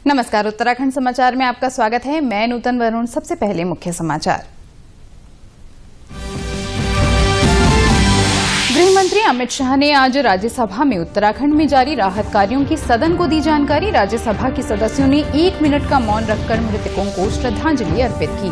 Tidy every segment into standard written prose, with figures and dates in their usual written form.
नमस्कार, उत्तराखंड समाचार में आपका स्वागत है। मैं नूतन वरुण। सबसे पहले मुख्य समाचार। गृह मंत्री अमित शाह ने आज राज्यसभा में उत्तराखंड में जारी राहत कार्यों की सदन को दी जानकारी। राज्यसभा के सदस्यों ने 1 मिनट का मौन रखकर मृतकों को श्रद्धांजलि अर्पित की।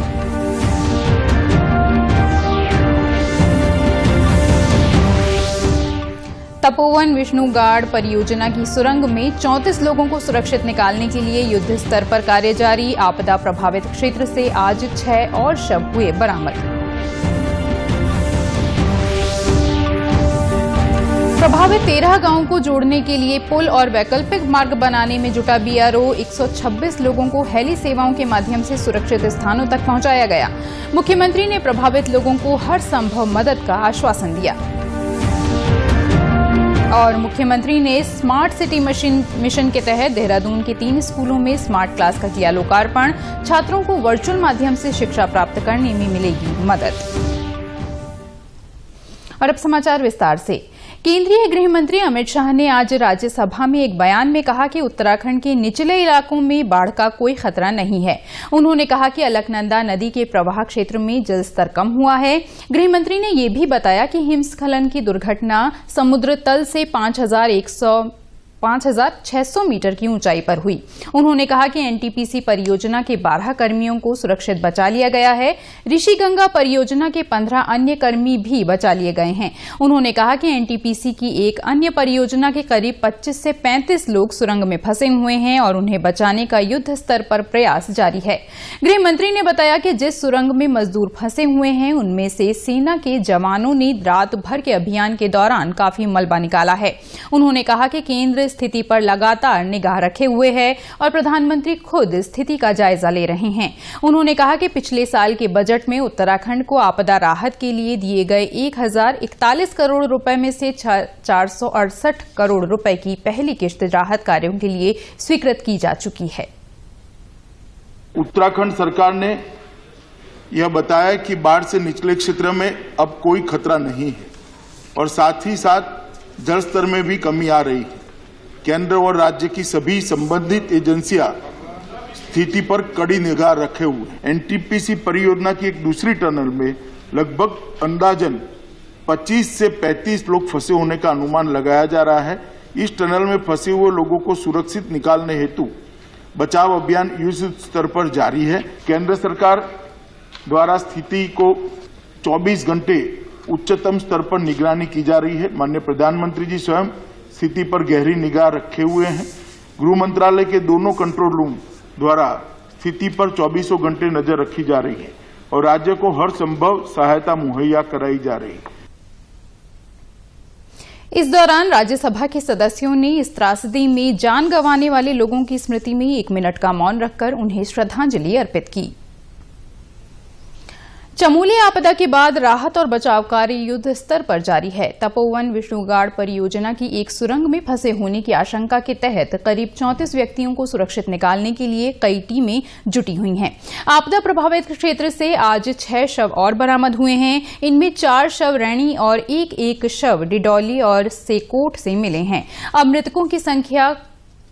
तपोवन विष्णुगाड़ परियोजना की सुरंग में 34 लोगों को सुरक्षित निकालने के लिए युद्ध स्तर पर कार्य जारी। आपदा प्रभावित क्षेत्र से आज 6 और शव हुए बरामद। प्रभावित 13 गांवों को जोड़ने के लिए पुल और वैकल्पिक मार्ग बनाने में जुटा बीआरओ। 126 लोगों को हेली सेवाओं के माध्यम से सुरक्षित स्थानों तक पहुंचाया गया। मुख्यमंत्री ने प्रभावित लोगों को हर संभव मदद का आश्वासन दिया। और मुख्यमंत्री ने स्मार्ट सिटी मिशन के तहत देहरादून के 3 स्कूलों में स्मार्ट क्लास का किया लोकार्पण। छात्रों को वर्चुअल माध्यम से शिक्षा प्राप्त करने में मिलेगी मदद। और अब समाचार विस्तार से। केंद्रीय गृह मंत्री अमित शाह ने आज राज्यसभा में एक बयान में कहा कि उत्तराखंड के निचले इलाकों में बाढ़ का कोई खतरा नहीं है। उन्होंने कहा कि अलकनंदा नदी के प्रवाह क्षेत्र में जलस्तर कम हुआ है। गृह मंत्री ने यह भी बताया कि हिमस्खलन की दुर्घटना समुद्र तल से 5,600 मीटर की ऊंचाई पर हुई। उन्होंने कहा कि एनटीपीसी परियोजना के 12 कर्मियों को सुरक्षित बचा लिया गया है। ऋषिगंगा परियोजना के 15 अन्य कर्मी भी बचा लिए गए हैं। उन्होंने कहा कि एनटीपीसी की एक अन्य परियोजना के करीब 25 से 35 लोग सुरंग में फंसे हुए हैं और उन्हें बचाने का युद्ध स्तर पर प्रयास जारी है। गृह मंत्री ने बताया कि जिस सुरंग में मजदूर फंसे हुए हैं उनमें से सेना के जवानों ने रात भर के अभियान के दौरान काफी मलबा निकाला है। उन्होंने कहा कि केंद्र स्थिति पर लगातार निगाह रखे हुए है और प्रधानमंत्री खुद स्थिति का जायजा ले रहे हैं। उन्होंने कहा कि पिछले साल के बजट में उत्तराखंड को आपदा राहत के लिए दिए गए 1041 करोड़ रुपए में से 468 करोड़ रुपए की पहली किश्त राहत कार्यों के लिए स्वीकृत की जा चुकी है। उत्तराखंड सरकार ने यह बताया कि बाढ़ से निचले क्षेत्र में अब कोई खतरा नहीं है और साथ ही साथ जल स्तर में भी कमी आ रही है। केंद्र और राज्य की सभी संबंधित एजेंसियां स्थिति पर कड़ी निगाह रखे हुए। एनटीपीसी परियोजना की एक दूसरी टनल में लगभग अंदाजन 25 से 35 लोग फंसे होने का अनुमान लगाया जा रहा है। इस टनल में फंसे हुए लोगों को सुरक्षित निकालने हेतु बचाव अभियान युद्ध स्तर पर जारी है। केंद्र सरकार द्वारा स्थिति को 24 घंटे उच्चतम स्तर पर निगरानी की जा रही है। माननीय प्रधानमंत्री जी स्वयं स्थिति पर गहरी निगाह रखे हुए हैं। गृह मंत्रालय के दोनों कंट्रोल रूम द्वारा स्थिति पर 24 घंटे नजर रखी जा रही है और राज्य को हर संभव सहायता मुहैया कराई जा रही है। इस दौरान राज्यसभा के सदस्यों ने इस त्रासदी में जान गंवाने वाले लोगों की स्मृति में 1 मिनट का मौन रखकर उन्हें श्रद्धांजलि अर्पित की। चमोली आपदा के बाद राहत और बचाव कार्य युद्ध स्तर पर जारी है। तपोवन विष्णुगाड़ परियोजना की एक सुरंग में फंसे होने की आशंका के तहत करीब 34 व्यक्तियों को सुरक्षित निकालने के लिए कई टीमें जुटी हुई हैं। आपदा प्रभावित क्षेत्र से आज 6 शव और बरामद हुए हैं। इनमें 4 शव रैणी और एक शव डिडौली और सेकोट से मिले हैं। अब मृतकों की संख्या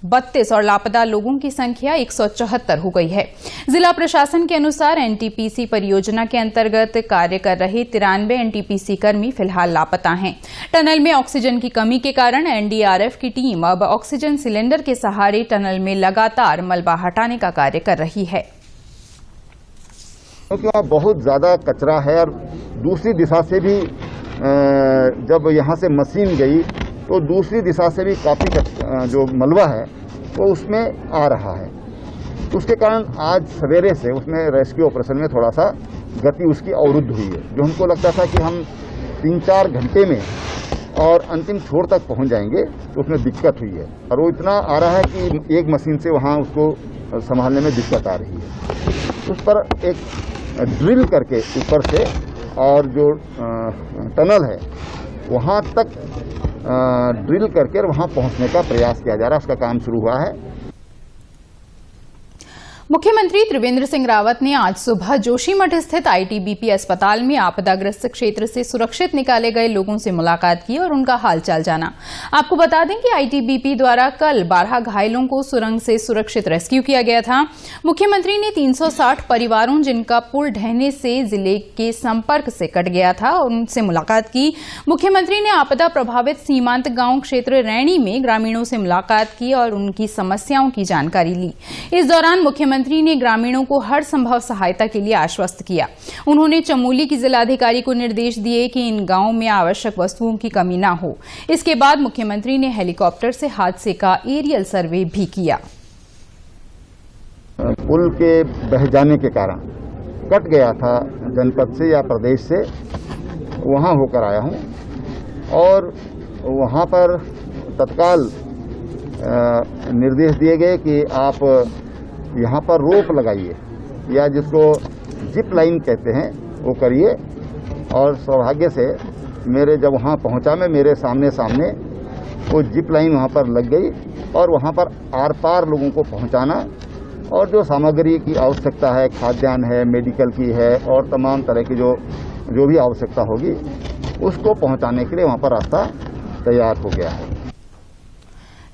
32 और लापता लोगों की संख्या 174 हो गई है। जिला प्रशासन के अनुसार एनटीपीसी परियोजना के अंतर्गत कार्य कर रहे 93 एनटीपीसी कर्मी फिलहाल लापता हैं। टनल में ऑक्सीजन की कमी के कारण एनडीआरएफ की टीम अब ऑक्सीजन सिलेंडर के सहारे टनल में लगातार मलबा हटाने का कार्य कर रही है। क्योंकि वहाँ बहुत ज्यादा कचरा है और दूसरी दिशा से भी जब यहाँ से मशीन गई तो दूसरी दिशा से भी काफी जो मलबा है वो उसमें आ रहा है। उसके कारण आज सवेरे से उसमें रेस्क्यू ऑपरेशन में थोड़ा सा गति उसकी अवरुद्ध हुई है। जो हमको लगता था कि हम 3-4 घंटे में और अंतिम छोर तक पहुंच जाएंगे तो उसमें दिक्कत हुई है और वो इतना आ रहा है कि एक मशीन से वहाँ उसको संभालने में दिक्कत आ रही है। उस पर एक ड्रिल करके ऊपर से और जो टनल है वहाँ तक ड्रिल करके वहां पहुंचने का प्रयास किया जा रहा है। उसका काम शुरू हुआ है। मुख्यमंत्री त्रिवेंद्र सिंह रावत ने आज सुबह जोशीमठ स्थित आईटीबीपी अस्पताल में आपदाग्रस्त क्षेत्र से सुरक्षित निकाले गए लोगों से मुलाकात की और उनका हालचाल जाना। आपको बता दें कि आईटीबीपी द्वारा कल 12 घायलों को सुरंग से सुरक्षित रेस्क्यू किया गया था। मुख्यमंत्री ने 360 परिवारों जिनका पुल ढहने से जिले के संपर्क से कट गया था और उनसे मुलाकात की। मुख्यमंत्री ने आपदा प्रभावित सीमांत गांव क्षेत्र रैणी में ग्रामीणों से मुलाकात की और उनकी समस्याओं की जानकारी ली। इस दौरान मुख्यमंत्री ने ग्रामीणों को हर संभव सहायता के लिए आश्वस्त किया। उन्होंने चमोली की जिलाधिकारी को निर्देश दिए कि इन गांवों में आवश्यक वस्तुओं की कमी न हो। इसके बाद मुख्यमंत्री ने हेलीकॉप्टर से हादसे का एरियल सर्वे भी किया। पुल के बह जाने के कारण कट गया था जनपद से या प्रदेश से, वहां होकर आया हूं और वहां पर तत्काल निर्देश दिए गए कि आप यहाँ पर रोप लगाइए या जिसको जिप लाइन कहते हैं वो करिए। और सौभाग्य से मेरे जब वहाँ पहुँचा मैं, मेरे सामने सामने वो जिप लाइन वहाँ पर लग गई और वहाँ पर आर पार लोगों को पहुँचाना और जो सामग्री की आवश्यकता है, खाद्यान्न है, मेडिकल की है और तमाम तरह की जो भी आवश्यकता होगी उसको पहुँचाने के लिए वहाँ पर रास्ता तैयार हो गया है।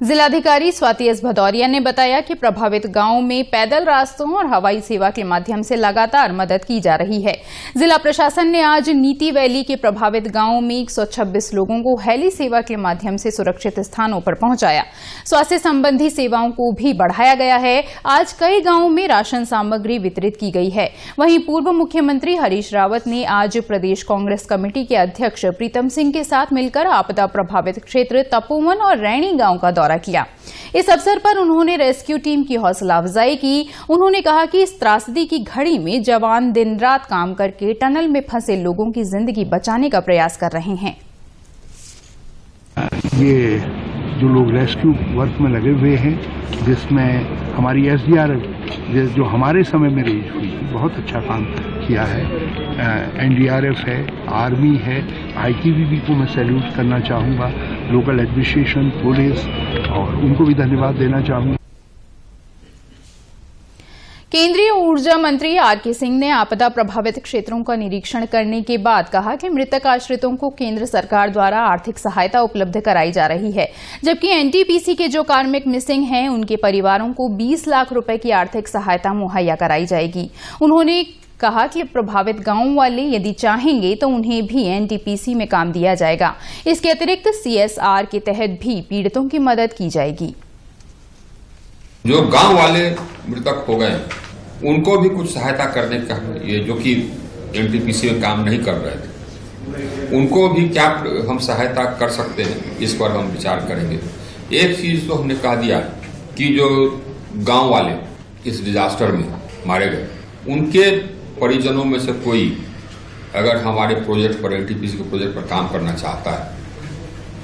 जिलाधिकारी स्वाति एस भदौरिया ने बताया कि प्रभावित गांवों में पैदल रास्तों और हवाई सेवा के माध्यम से लगातार मदद की जा रही है। जिला प्रशासन ने आज नीति वैली के प्रभावित गांवों में 126 लोगों को हेली सेवा के माध्यम से सुरक्षित स्थानों पर पहुंचाया। स्वास्थ्य संबंधी सेवाओं को भी बढ़ाया गया है। आज कई गांवों में राशन सामग्री वितरित की गई है। वहीं पूर्व मुख्यमंत्री हरीश रावत ने आज प्रदेश कांग्रेस कमेटी के अध्यक्ष प्रीतम सिंह के साथ मिलकर आपदा प्रभावित क्षेत्र तपोवन और रैणी गांव का दौरा किया। इस अवसर पर उन्होंने रेस्क्यू टीम की हौसला अफजाई की। उन्होंने कहा कि इस त्रासदी की घड़ी में जवान दिन रात काम करके टनल में फंसे लोगों की जिंदगी बचाने का प्रयास कर रहे हैं। ये जो लोग रेस्क्यू वर्क में लगे हुए हैं, जिसमें हमारी एसडीआरएफ जो हमारे समय में रेज हुई, बहुत अच्छा काम किया है। एनडीआरएफ है, आर्मी है, आईटीबीपी को मैं सैल्यूट करना चाहूँगा, लोकल एडमिनिस्ट्रेशन, पुलिस, और उनको भी धन्यवाद देना चाहूँगा। केंद्रीय ऊर्जा मंत्री आर.के. सिंह ने आपदा प्रभावित क्षेत्रों का निरीक्षण करने के बाद कहा कि मृतक आश्रितों को केंद्र सरकार द्वारा आर्थिक सहायता उपलब्ध कराई जा रही है, जबकि एनटीपीसी के जो कार्मिक मिसिंग हैं उनके परिवारों को 20 लाख रुपए की आर्थिक सहायता मुहैया कराई जाएगी। उन्होंने कहा कि प्रभावित गांवों वाले यदि चाहेंगे तो उन्हें भी एनटीपीसी में काम दिया जाएगा। इसके अतिरिक्त सीएसआर के तहत भी पीड़ितों की मदद की जाएगी। जो गांव वाले मृतक हो गए उनको भी कुछ सहायता करने का, ये जो कि एनटीपीसी में काम नहीं कर रहे थे, उनको भी क्या हम सहायता कर सकते हैं, इस पर हम विचार करेंगे। एक चीज तो हमने कह दिया कि जो गांव वाले इस डिजास्टर में मारे गए, उनके परिजनों में से कोई अगर हमारे प्रोजेक्ट पर, एनटीपीसी के प्रोजेक्ट पर काम करना चाहता है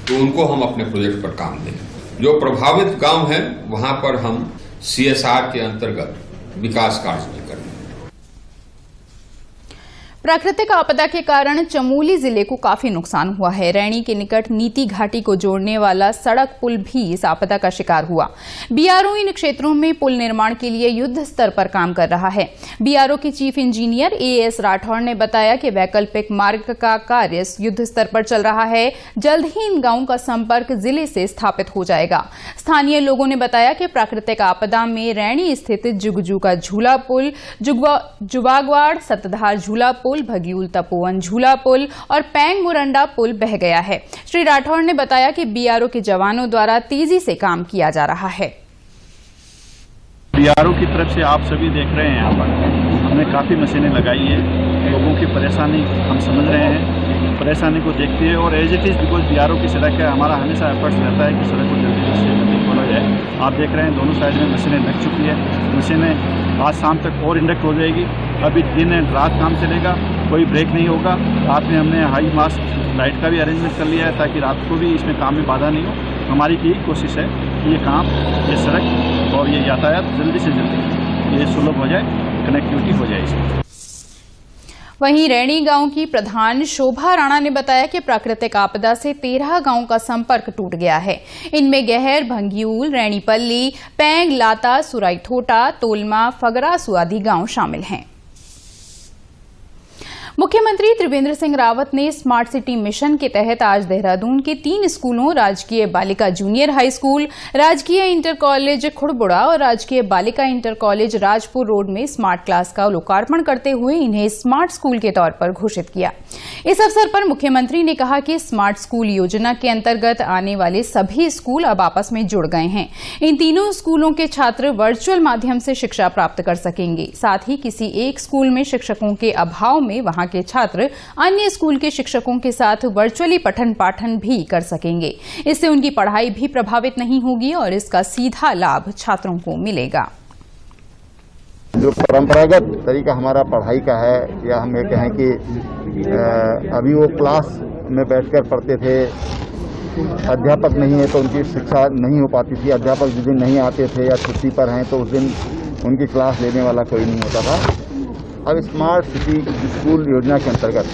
तो उनको हम अपने प्रोजेक्ट पर काम देंगे। जो प्रभावित गांव है वहां पर हम सीएसआर के अंतर्गत विकास कार्य भी करेंगे। प्राकृतिक आपदा के कारण चमोली जिले को काफी नुकसान हुआ है। रैणी के निकट नीति घाटी को जोड़ने वाला सड़क पुल भी इस आपदा का शिकार हुआ। बीआरओ इन क्षेत्रों में पुल निर्माण के लिए युद्ध स्तर पर काम कर रहा है। बीआरओ के चीफ इंजीनियर एएस राठौड़ ने बताया कि वैकल्पिक मार्ग का कार्य युद्ध स्तर पर चल रहा है। जल्द ही इन गांवों का संपर्क जिले से स्थापित हो जाएगा। स्थानीय लोगों ने बताया कि प्राकृतिक आपदा में रैणी स्थित जुगजू का झूला पुल, जुबागवाड़ सतधार झूला पुल, भग्यूल तपोवन झूला पुल और पैंग मुरंडा पुल बह गया है। श्री राठौड़ ने बताया कि बीआरओ के जवानों द्वारा तेजी से काम किया जा रहा है। बीआरओ की तरफ से आप सभी देख रहे हैं, यहाँ पर हमने काफी मशीनें लगाई है। लोगों की परेशानी हम समझ रहे हैं, परेशानी को देखते हैं और as it is because BRO की सड़क है, हमारा हमेशा एफर्ट्स रहता है कि सड़क को जल्दी से जल्दी खोला जाए। आप देख रहे हैं दोनों साइड में मशीनें लग चुकी है। मशीनें आज शाम तक और इंडक्ट हो जाएगी। अभी दिन एंड रात काम चलेगा, कोई ब्रेक नहीं होगा। रात में हमने हाई मास्ट लाइट का भी अरेंजमेंट कर लिया है ताकि रात को भी इसमें काम में बाधा नहीं हो। हमारी यही कोशिश है कि ये काम, ये सड़क और ये यातायात जल्दी से जल्दी ये सुलभ हो जाए, कनेक्टिविटी हो जाए इसमें। वहीं रैणी गांव की प्रधान शोभा राणा ने बताया कि प्राकृतिक आपदा से 13 गांवों का संपर्क टूट गया है। इनमें गहर, भंगियूल, रैणीपल्ली, पैंग, लाता, सुराईठोटा, तोलमा, फगरासु आदि गांव शामिल हैं। मुख्यमंत्री त्रिवेंद्र सिंह रावत ने स्मार्ट सिटी मिशन के तहत आज देहरादून के 3 स्कूलों राजकीय बालिका जूनियर हाई स्कूल, राजकीय इंटर कॉलेज खुड़बुड़ा और राजकीय बालिका इंटर कॉलेज राजपुर रोड में स्मार्ट क्लास का लोकार्पण करते हुए इन्हें स्मार्ट स्कूल के तौर पर घोषित किया। इस अवसर पर मुख्यमंत्री ने कहा कि स्मार्ट स्कूल योजना के अंतर्गत आने वाले सभी स्कूल अब आपस में जुड़ गए हैं। इन तीनों स्कूलों के छात्र वर्चुअल माध्यम से शिक्षा प्राप्त कर सकेंगे। साथ ही किसी एक स्कूल में शिक्षकों के अभाव में वहां के छात्र अन्य स्कूल के शिक्षकों के साथ वर्चुअली पठन पाठन भी कर सकेंगे। इससे उनकी पढ़ाई भी प्रभावित नहीं होगी और इसका सीधा लाभ छात्रों को मिलेगा। जो परंपरागत तरीका हमारा पढ़ाई का है, या हम ये कहें कि अभी वो क्लास में बैठकर पढ़ते थे, अध्यापक नहीं है तो उनकी शिक्षा नहीं हो पाती थी। अध्यापक जिस दिन नहीं आते थे या छुट्टी पर हैं तो उस दिन उनकी क्लास लेने वाला कोई नहीं होता था। अब स्मार्ट सिटी स्कूल योजना के अंतर्गत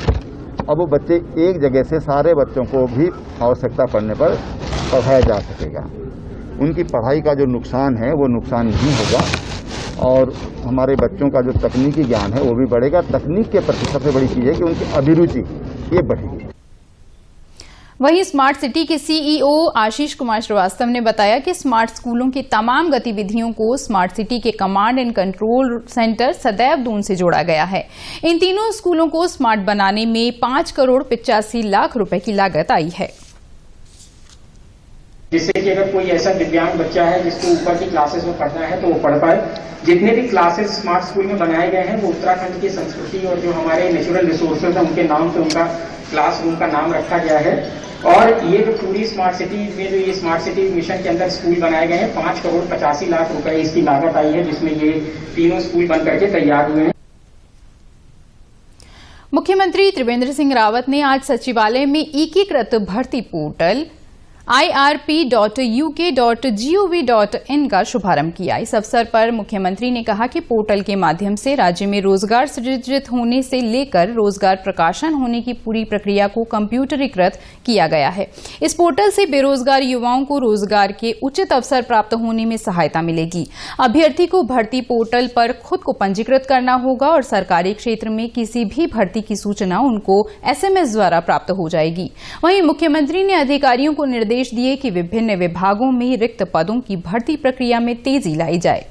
अब वो बच्चे एक जगह से सारे बच्चों को भी आवश्यकता पड़ने पर पढ़ाया जा सकेगा। उनकी पढ़ाई का जो नुकसान है वो नुकसान नहीं होगा और हमारे बच्चों का जो तकनीकी ज्ञान है वो भी बढ़ेगा। तकनीक के प्रति सबसे बड़ी चीज़ है कि उनकी अभिरुचि ये बढ़ेगी। वहीं स्मार्ट सिटी के सीईओ आशीष कुमार श्रीवास्तव ने बताया कि स्मार्ट स्कूलों की तमाम गतिविधियों को स्मार्ट सिटी के कमांड एंड कंट्रोल सेंटर सदैव दून से जोड़ा गया है। इन तीनों स्कूलों को स्मार्ट बनाने में 5 करोड़ 85 लाख रुपए की लागत आई है। जिससे कि अगर कोई ऐसा दिव्यांग बच्चा है जिसको ऊपर की क्लासेस में पढ़ना है तो वो पढ़ पाए। जितने भी क्लासेस स्मार्ट स्कूल में बनाए गए हैं वो उत्तराखंड की संस्कृति और जो हमारे नेचुरल रिसोर्सेज हैं उनके नाम पे उनका क्लासरूम का नाम रखा गया है। और ये जो पूरी स्मार्ट सिटी में जो ये स्मार्ट सिटी मिशन के अंदर स्कूल बनाए गए हैं 5 करोड़ 85 लाख रुपए इसकी लागत आई है, जिसमें ये तीनों स्कूल बन करके तैयार हुए हैं। मुख्यमंत्री त्रिवेंद्र सिंह रावत ने आज सचिवालय में एकीकृत भर्ती पोर्टल irp.uk.gov.in का शुभारंभ किया। इस अवसर पर मुख्यमंत्री ने कहा कि पोर्टल के माध्यम से राज्य में रोजगार सृजित होने से लेकर रोजगार प्रकाशन होने की पूरी प्रक्रिया को कंप्यूटरीकृत किया गया है। इस पोर्टल से बेरोजगार युवाओं को रोजगार के उचित अवसर प्राप्त होने में सहायता मिलेगी। अभ्यर्थी को भर्ती पोर्टल पर खुद को पंजीकृत करना होगा और सरकारी क्षेत्र में किसी भी भर्ती की सूचना उनको SMS द्वारा प्राप्त हो जाएगी। वहीं मुख्यमंत्री ने अधिकारियों को निर्देश दिए कि विभिन्न विभागों में रिक्त पदों की भर्ती प्रक्रिया में तेजी लाई जाए।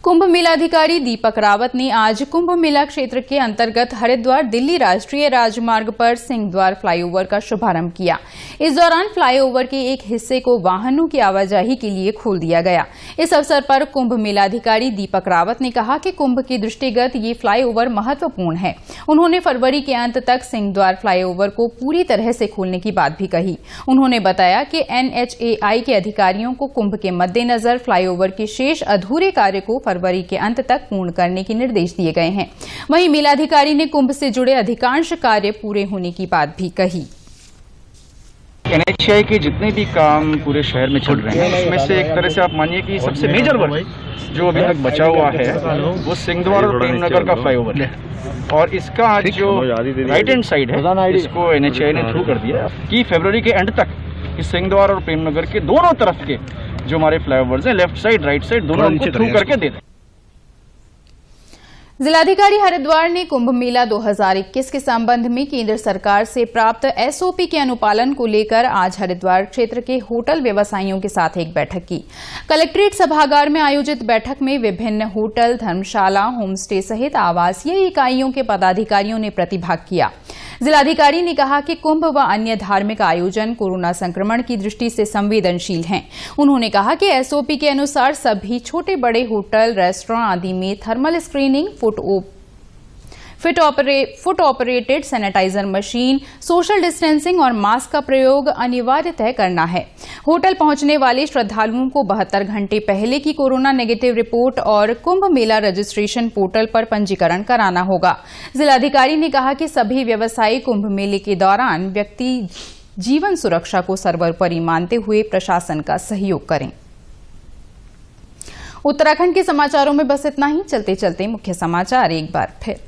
कुंभ मेलाधिकारी दीपक रावत ने आज कुंभ मेला क्षेत्र के अंतर्गत हरिद्वार दिल्ली राष्ट्रीय राजमार्ग पर सिंहद्वार फ्लाईओवर का शुभारंभ किया। इस दौरान फ्लाईओवर के एक हिस्से को वाहनों की आवाजाही के लिए खोल दिया गया। इस अवसर पर कुंभ मेलाधिकारी दीपक रावत ने कहा कि कुंभ के दृष्टिगत ये फ्लाईओवर महत्वपूर्ण है। उन्होंने फरवरी के अंत तक सिंहद्वार फ्लाईओवर को पूरी तरह से खोलने की बात भी कही। उन्होंने बताया कि NHAI के अधिकारियों को कुंभ के मद्देनजर फ्लाईओवर के शेष अधूरे कार्य को फरवरी के अंत तक पूर्ण करने के निर्देश दिए गए हैं। वहीं मेलाधिकारी ने कुंभ से जुड़े अधिकांश कार्य पूरे होने की बात भी कही। NHAI के जितने भी काम पूरे शहर में चल रहे हैं उसमें से एक तरह से आप मानिए कि सबसे मेजर वर्क जो अभी तक बचा हुआ है वो सिंहद्वार और प्रेमनगर का फ्लाईओवर है। और इसका आज जो राइट हैंड साइड है इसको NHAI ने थ्रू कर दिया कि फरवरी के एंड तक इस सिंहद्वार और प्रेमनगर के दोनों तरफ के जो हमारे फ्लाईओवर्स हैं लेफ्ट साइड राइट साइड दोनों उनको थ्रू करके दे दें। जिलाधिकारी हरिद्वार ने कुंभ मेला 2021 के संबंध में केंद्र सरकार से प्राप्त SOP के अनुपालन को लेकर आज हरिद्वार क्षेत्र के होटल व्यवसायियों के साथ एक बैठक की। कलेक्ट्रेट सभागार में आयोजित बैठक में विभिन्न होटल, धर्मशाला, होमस्टे सहित आवासीय इकाइयों के पदाधिकारियों ने प्रतिभाग किया। जिलाधिकारी ने कहा कि कुंभ व अन्य धार्मिक आयोजन कोरोना संक्रमण की दृष्टि से संवेदनशील हैं। उन्होंने कहा कि SOP के अनुसार सभी छोटे बड़े होटल, रेस्टोरेंट आदि में thermal screening, foot operated sanitiser machine, social distancing और मास्क का प्रयोग अनिवार्य तय करना है। होटल पहुंचने वाले श्रद्धालुओं को 72 घंटे पहले की कोरोना नेगेटिव रिपोर्ट और कुंभ मेला रजिस्ट्रेशन पोर्टल पर पंजीकरण कराना होगा। जिलाधिकारी ने कहा कि सभी व्यवसायी कुंभ मेले के दौरान व्यक्ति जीवन सुरक्षा को सर्वोपरि मानते हुए प्रशासन का सहयोग करें। उत्तराखंड के समाचारों में बस इतना ही। चलते चलते मुख्य समाचार एक बार फिर।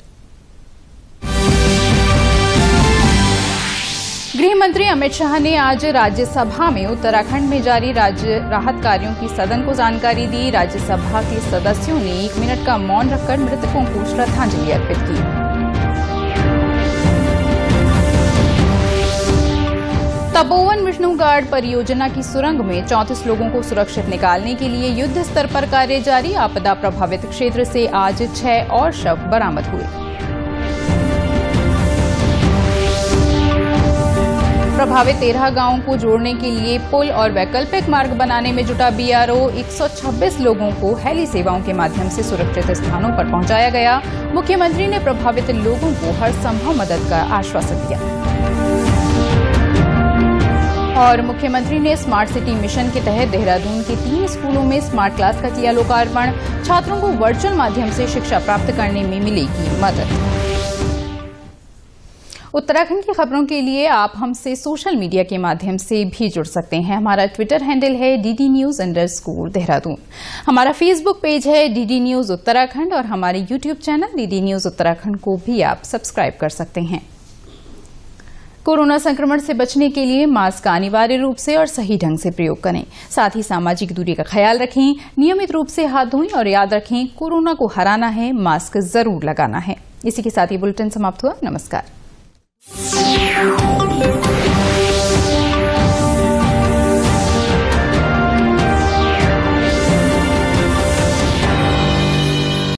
गृह मंत्री अमित शाह ने आज राज्यसभा में उत्तराखंड में जारी राज्य राहत कार्यों की सदन को जानकारी दी। राज्यसभा के सदस्यों ने 1 मिनट का मौन रखकर मृतकों को श्रद्धांजलि अर्पित की। तपोवन विष्णुगाड परियोजना की सुरंग में 34 लोगों को सुरक्षित निकालने के लिए युद्ध स्तर पर कार्य जारी। आपदा प्रभावित क्षेत्र से आज 6 और शव बरामद हुए। प्रभावित 13 गांवों को जोड़ने के लिए पुल और वैकल्पिक मार्ग बनाने में जुटा बीआरओ। 126 लोगों को हेली सेवाओं के माध्यम से सुरक्षित स्थानों पर पहुंचाया गया। मुख्यमंत्री ने प्रभावित लोगों को हर संभव मदद का आश्वासन दिया। और मुख्यमंत्री ने स्मार्ट सिटी मिशन के तहत देहरादून के 3 स्कूलों में स्मार्ट क्लास का किया लोकार्पण। छात्रों को वर्चुअल माध्यम से शिक्षा प्राप्त करने में मिलेगी मदद। उत्तराखंड की खबरों के लिए आप हमसे सोशल मीडिया के माध्यम से भी जुड़ सकते हैं। हमारा ट्विटर हैंडल है DDNews_देहरादून। हमारा फेसबुक पेज है DD News उत्तराखंड और हमारे YouTube channel DD News Uttarakhand को भी आप सब्सक्राइब कर सकते हैं। कोरोना संक्रमण से बचने के लिए मास्क अनिवार्य रूप से और सही ढंग से प्रयोग करें। साथ ही सामाजिक दूरी का ख्याल रखें, नियमित रूप से हाथ धोएं और याद रखें, कोरोना को हराना है, मास्क जरूर लगाना है। इसी के साथ ही बुलेटिन समाप्त हुआ। नमस्कार।